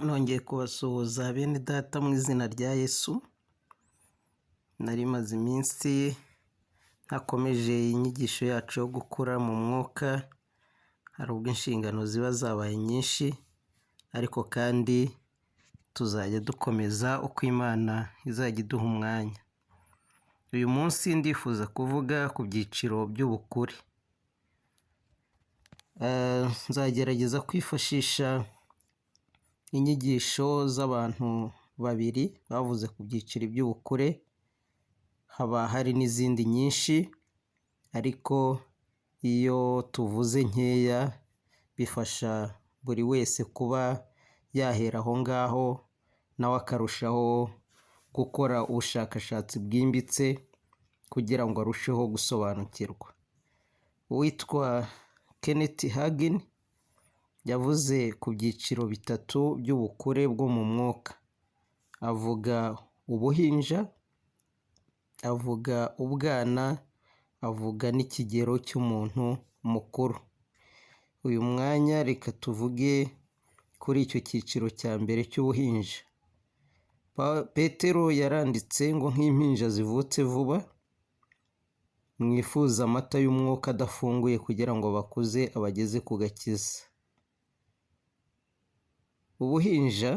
Nongeye kubasuhuza bene data mu izina rya Yesu, nari maze iminsi ntakomeje inyigisho yacu yo gukura mu mwuka, hari ubwo inshingano ziba zabaye nyinshi ariko kandi tuzajya dukomeza uko Imana izajya iduha umwanya. Uyu munsi ndifuza kuvuga ku byiciro by'ubukure. Nzagerageza kwifashisha inyigisho z'abantu babiri bavuze ku byiciro by'ubukure, haba hari n'izindi nyinshi ariko iyo tuvuze nkeya bifasha buri wese kuba yahera aho ngaho nawe akarushaho gukora ubushakashatsi bwimbitse kugira ngo arusheho gusobanukirwa. Uwitwa Kenneth Hagin yavuze ku byiciro bitatu by'ubukure bwo mu mwuka. Avuga ubuhinja, avuga ubwana, avuga n'ikigero cy'umuntu mukuru. Uyu mwanya reka tuvuge kuri icyo cyiciro cya mbere cy'ubuhinja. Petero yaranditse ngo nk'impinja zivutse vuba, mwifuza amata y'umwuka adafunguye kugira ngo bakuze abageze ku gakiza. Ubuhinja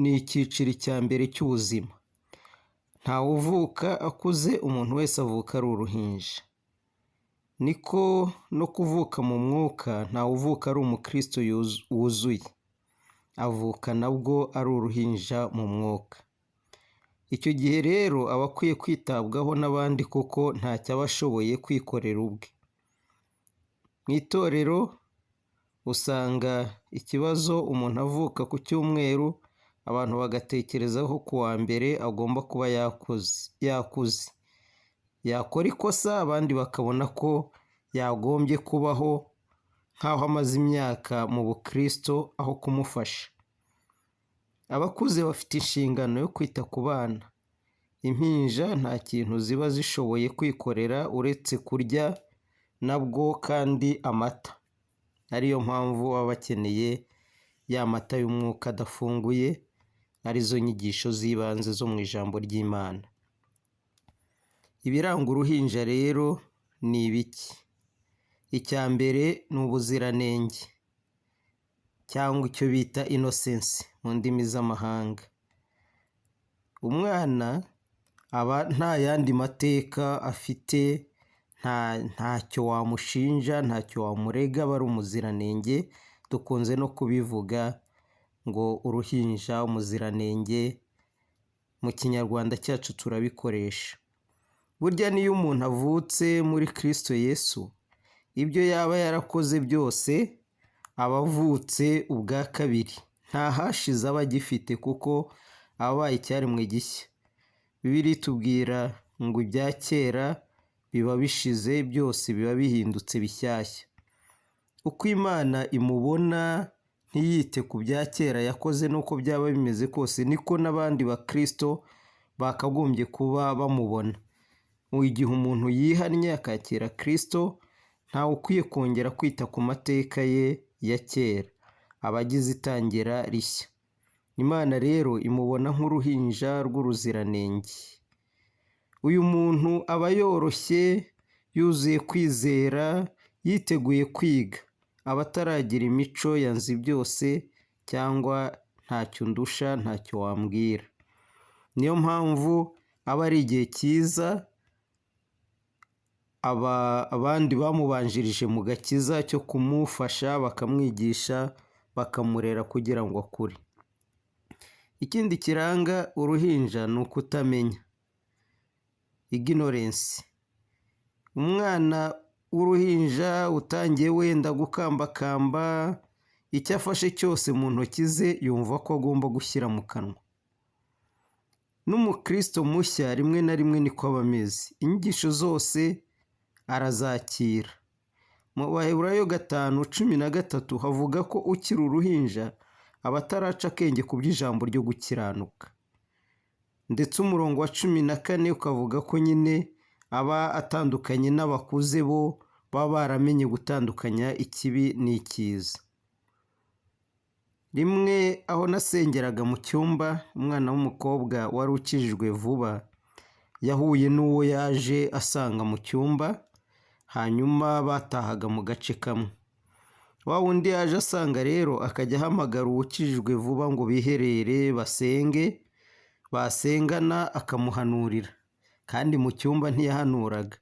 ni icyiciro cya mbere cy'ubuzima. Ntawe uvuka akuze, umuntu wese avuka ari uruhinja. Niko no kuvuka mu mwuka, ntawe uvuka ari umukristo wuzuye, avuka nabwo ari uruhinja mu mwuka. Icyo gihe rero aba akwiye kwitabwaho n'abandi kuko ntacyo aba ashoboye kwikorera ubwe. Mu itorero usanga ikibazo umuntu avuka ku cyumweru, abantu bagatekerezaho ku wa mbere agomba kuba yakuze. Yakora ikosa abandi bakabona ko yagombye kubaho nk'aho amaze imyaka mu bukristo aho kumufasha. Abakuze bafite inshingano yo kwita ku bana. Impinja nta kintu ziba zishoboye kwikorera uretse kurya nabwo kandi amata. Ariyo mpamvu baba bakeneye ya mata y'umwuka adafunguye, arizo nyigisho z'ibanze zo mu ijambo ry'Imana. Ibiranga uruhinja rero ni ibiki? Icya mbere ni ubuziranenge cyangwa icyo bita innocence mu ndimi z'amahanga. Umwana aba nta yandi mateka afite, ntacyo wamushinja, ntacyo wamurega, aba ari umuziranenge. Dukunze no kubivuga ngo uruhinja, umuziranenge, mu kinyarwanda cyacu turabikoresha. Burya niyo umuntu avutse muri Kristo Yesu, ibyo yaba yarakoze byose aba avutse ubwa kabiri. Nta hashize aba agifite kuko aba abaye icyaremwe gishya. Bibiliya itubwira ngo ibya kera biba bishize, byose biba bihindutse bishyashya. Uko Imana imubona ntiyite ku bya kera yakoze n'uko byaba bimeze kose, niko n'abandi bakristo bakagombye kuba bamubona. Mu gihe umuntu yihannye akakira Kristo, ntawe ukwiye kongera kwita ku mateka ye ya kera, aba agize itangira rishya. Imana rero imubona nk'uruhinja rw'uruziranenge. Uyu muntu aba yoroshye, yuzuye kwizera, yiteguye kwiga, aba ataragira imico ya nzi byose cyangwa ntacyo ndusha, ntacyo wambwira. Niyo mpamvu aba ari igihe cyiza abandi bamubanjirije mu gakiza cyo kumufasha, bakamwigisha, bakamurera kugira ngo akure. Ikindi kiranga uruhinja ni ukutamenya, ignorance. Umwana w'uruhinja utangiye wenda gukambakamba, icyo afashe cyose mu ntoki ze yumva ko agomba gushyira mu kanwa. N'umukristo mushya rimwe na rimwe niko aba ameze, inyigisho zose arazakira. Mu Baheburayo 5:13 havuga ko ukiri uruhinja aba ataraca akenge ku by'ijambo ryo gukiranuka. Ndetse umurongo wa 14 ukavuga ko nyine aba atandukanye n'abakuze bo baba baramenye gutandukanya ikibi n'icyiza. rimwe aho nasengeraga mu cyumba, umwana w'umukobwa wari ukijijwe vuba yahuye n'uwo yaje asanga mu cyumba, hanyuma batahaga mu gace kamwe. Wa wundi yaje asanga rero akajya ahamagara uwukijijwe vuba ngo biherere basenge, basengana akamuhanurira, kandi mu cyumba ntiyahanuraga,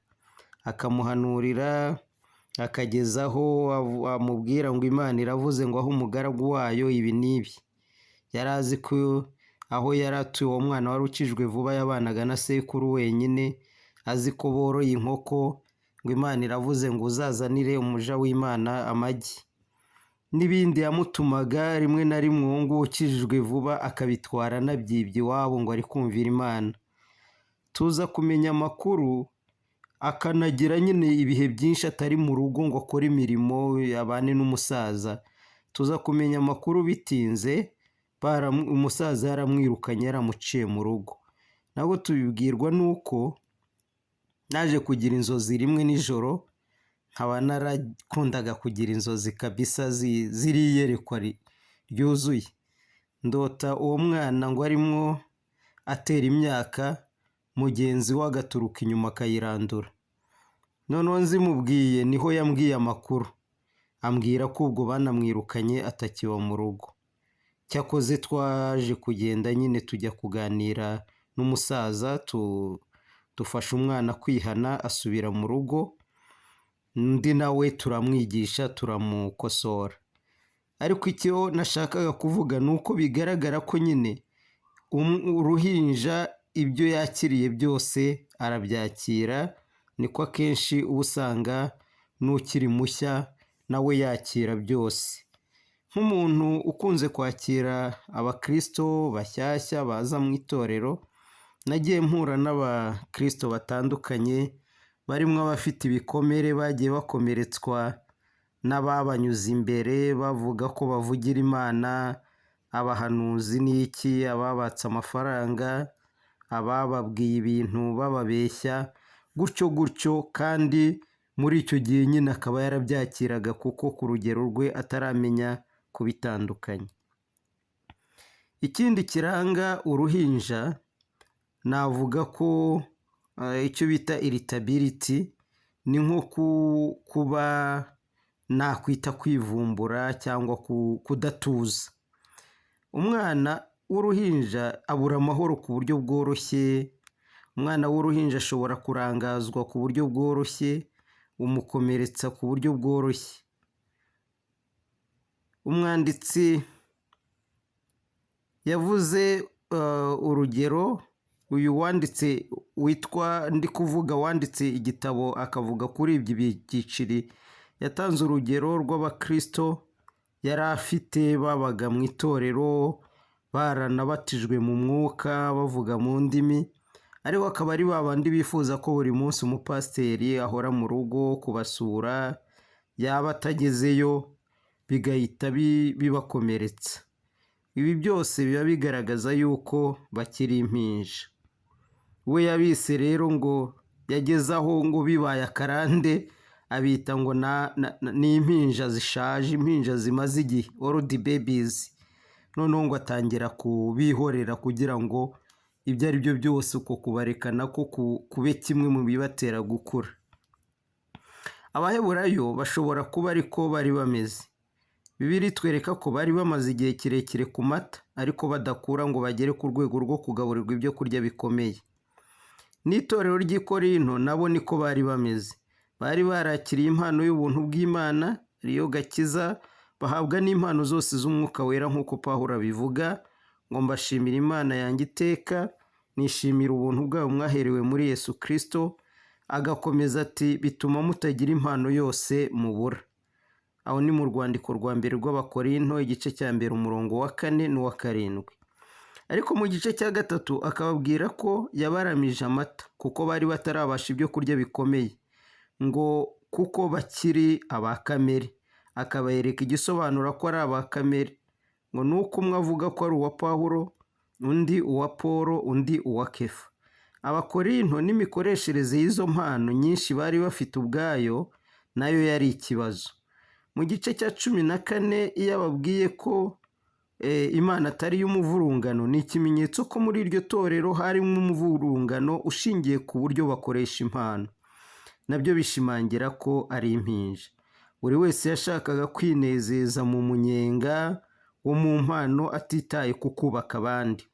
akamuhanurira akageza aho amubwira ngo Imana iravuze ngo aho umugaragu wayo ibi n'ibi. Yari azi ko aho yari atuye uwo mwana wari ukijijwe vuba yabanaga na sekuru wenyine, azi ko boroye inkoko, ngo Imana iravuze ngo uzazanire umuja w'Imana amagi n'ibindi yamutumaga. Rimwe na rimwe uwo nguwo ukijijwe vuba akabitwara anabyibye iwabo ngo ari kumvira Imana. Tuza kumenya amakuru, akanagira nyine ibihe byinshi atari mu rugo ngo akore imirimo abane n'umusaza. Tuza kumenya amakuru bitinze, umusaza yaramwirukanye yaramuciye mu rugo. Nabwo tubibwirwa nuko naje kugira inzozi rimwe nijoro, nkaba narakundaga kugira inzozi kabisa ziriyerekwa ryuzuye. Ndota uwo mwana ngo arimo atera imyaka, mugenzi we agaturuka inyuma akayirandura. Noneho nzimubwiye niho yambwiye amakuru, ambwira ko ubwo banamwirukanye atakiba mu rugo. Cyakoze twaje kugenda nyine tujya kuganira n'umusaza, dufasha umwana kwihana asubira mu rugo, undi nawe turamwigisha turamukosora. Ariko icyo nashakaga kuvuga ni uko bigaragara ko nyine uruhinja ibyo yakiriye byose arabyakira. Niko akenshi uba usanga n'ukiri mushya nawe yakira byose. Nk'umuntu ukunze kwakira abakristo bashyashya baza mu itorero, nagiye mpura n'abakristo batandukanye, barimo abafite ibikomere bagiye bakomeretswa n'ababanyuze imbere bavuga ko bavugira Imana, abahanuzi n'iki, ababatse amafaranga, abababwiye ibintu bababeshya, gutyo gutyo. Kandi muri icyo gihe nyine akaba yarabyakiraga kuko ku rugero rwe ataramenya kubitandukanya. Ikindi kiranga uruhinja navuga ko icyo bita irritability, ni nko kuba nakwita kwivumbura cyangwa kudatuza. Umwana w'uruhinja abura amahoro ku buryo bworoshye. Umwana w'uruhinja ashobora kurangazwa ku buryo bworoshye, umukomeretsa ku buryo bworoshye. Umwanditsi yavuze urugero, uyu wanditse witwa Ndikuvuga wanditse igitabo akavuga kuri ibyo byiciro, yatanze urugero rw'abakristo yari afite babaga mu itorero, baranabatijwe mu mwuka bavuga mu ndimi, ariko akaba ari babandi bifuza ko buri munsi umupasiteri ahora mu rugo kubasura, yaba atagezeyo bigahita bibakomeretsa. Ibi byose biba bigaragaza yuko bakiri impinja. We yabise rero ngo yageze aho ngo bibaye akarande, abita ngo ni impinja zishaje, impinja zimaze igihe, old babies. Noneho ngo atangira kubihorera kugira ngo ibyo ari byo byose uko kubarekana ko kube kimwe mu bibatera gukura. Abaheburayo bashobora kuba ariko bari bameze. Bibiliya itwereka ko bari bamaze igihe kirekire ku mata, ariko badakura ngo bagere ku rwego rwo kugaburirwa ibyo kurya bikomeye. N'itorero ry'i Korinto nabo niko bari bameze. Bari barakiriye impano y'ubuntu bw'Imana, ariyo gakiza, bahabwa n'impano zose z'umwuka wera nk'uko Pawulo abivuga, ngo mbashimira Imana yanjye iteka, nishimira ubuntu bwayo mwaherewe muri Yesu Kristo. Agakomeza ati bituma mutagira impano yose mubura. Aho ni mu rwandiko rwa mbere rw'Abakorinto igice cya mbere umurongo wa 4 n'uwa 7. Ariko mu gice cya 3 akababwira ko yabaramije amata kuko bari batarabasha ibyo kurya bikomeye, ngo kuko bakiri aba kamere. Akabereka igisobanura ko ari aba kamere, ngo nuko umwe avuga ko ari uwa Pawulo, undi uwa Polo, undi uwa Kefa. Abakorinto n'imikoreshereze y'izo mpano nyinshi bari bafite ubwayo nayo yari ikibazo. Mu gice cya 14 iyo ababwiye ko Imana atari iy'umuvurungano, ni ikimenyetso ko muri iryo torero harimo umuvurungano ushingiye ku buryo bakoresha impano. Nabyo bishimangira ko ari impinja. Buri wese yashakaga kwinezeza mu munyenga wo mu mpano atitaye ku kubaka abandi.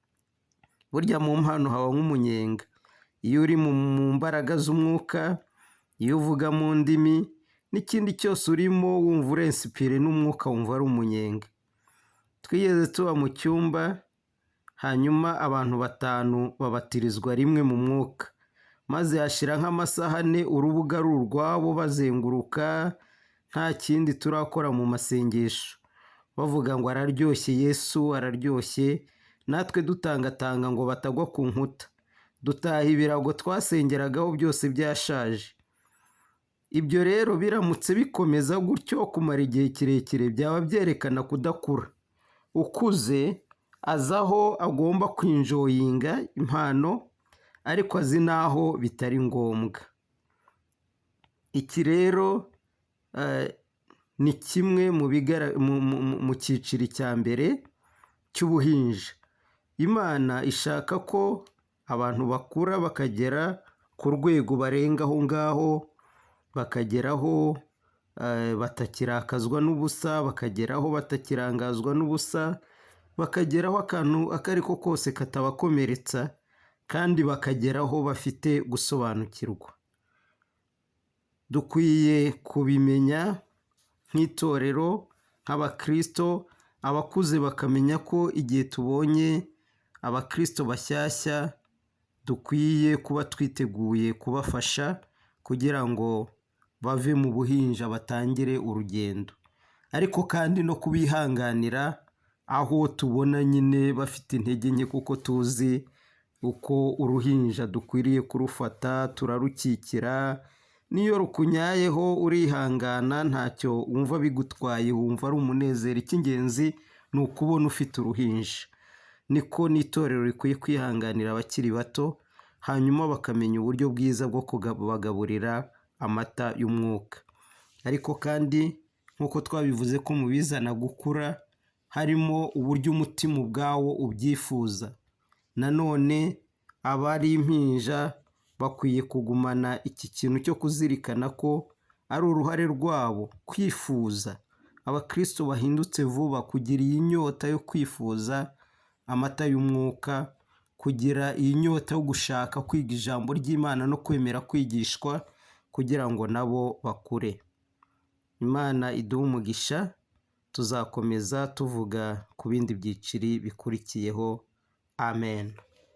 Burya mu mpano haba nk'umunyenga. Iyo uri mu mbaraga z'umwuka, iyo uvuga mu ndimi, n'ikindi cyose urimo wumva urensipire n'umwuka wumva ari umunyenga. Twigeze tuba mu cyumba, hanyuma abantu 5 babatirizwa rimwe mu mwuka. Maze hashira nk'amasaha 4 urubuga ari urwabo bazenguruka, nta kindi turakora mu masengesho. Bavuga ngo araryoshye, Yesu araryoshye, natwe dutangatanga ngo batagwa ku nkuta. Dutaha ibirago twasengeragaho byose byashaje. Ibyo rero biramutse bikomeza gutyo kumara igihe kirekire byaba byerekana kudakura. Ukuze azi aho agomba kwinjoyinga impano, ariko azi n'aho bitari ngombwa. Iki rero ni kimwe mu cyiciro cya mbere cy'ubuhinja. Imana ishaka ko abantu bakura bakagera ku rwego barenga aho ngaho, bakageraho batakirakazwa n'ubusa, bakageraho batakirangazwa n'ubusa, bakageraho akantu ako ari ko kose katabakomeretsa, kandi bakageraho bafite gusobanukirwa. Dukwiye kubimenya nk'itorero, nk'abakristo, abakuze bakamenya ko igihe tubonye abakristo bashyashya dukwiye kuba twiteguye kubafasha kugira ngo bave mu buhinja batangire urugendo. Ariko kandi no kubihanganira aho tubona nyine bafite intege nke, kuko tuzi uko uruhinja dukwiriye kurufata, turarukikira. Niyo rukunyayeho urihangana, ntacyo wumva bigutwaye, wumva ari umunezero. Icy'ingenzi ni ukubona ufite uruhinja. Niko n'itorero rikwiye kwihanganira abakiri bato, hanyuma bakamenya uburyo bwiza bwo kubagaburira amata y'umwuka. Ariko kandi nk'uko twabivuze ko mu bizana gukura harimo uburyo umutima ubwawo ubyifuza. Nanone abari impinja bakwiye kugumana iki kintu cyo kuzirikana ko ari uruhare rwabo kwifuza. Abakristo bahindutse vuba kugira iyi nyota yo kwifuza amata y'umwuka, kugira iyi nyota yo gushaka kwiga ijambo ry'Imana no kwemera kwigishwa, kugira ngo nabo bakure. Imana iduhe umugisha. Tuzakomeza tuvuga ku bindi byiciri bikurikiyeho. Amen.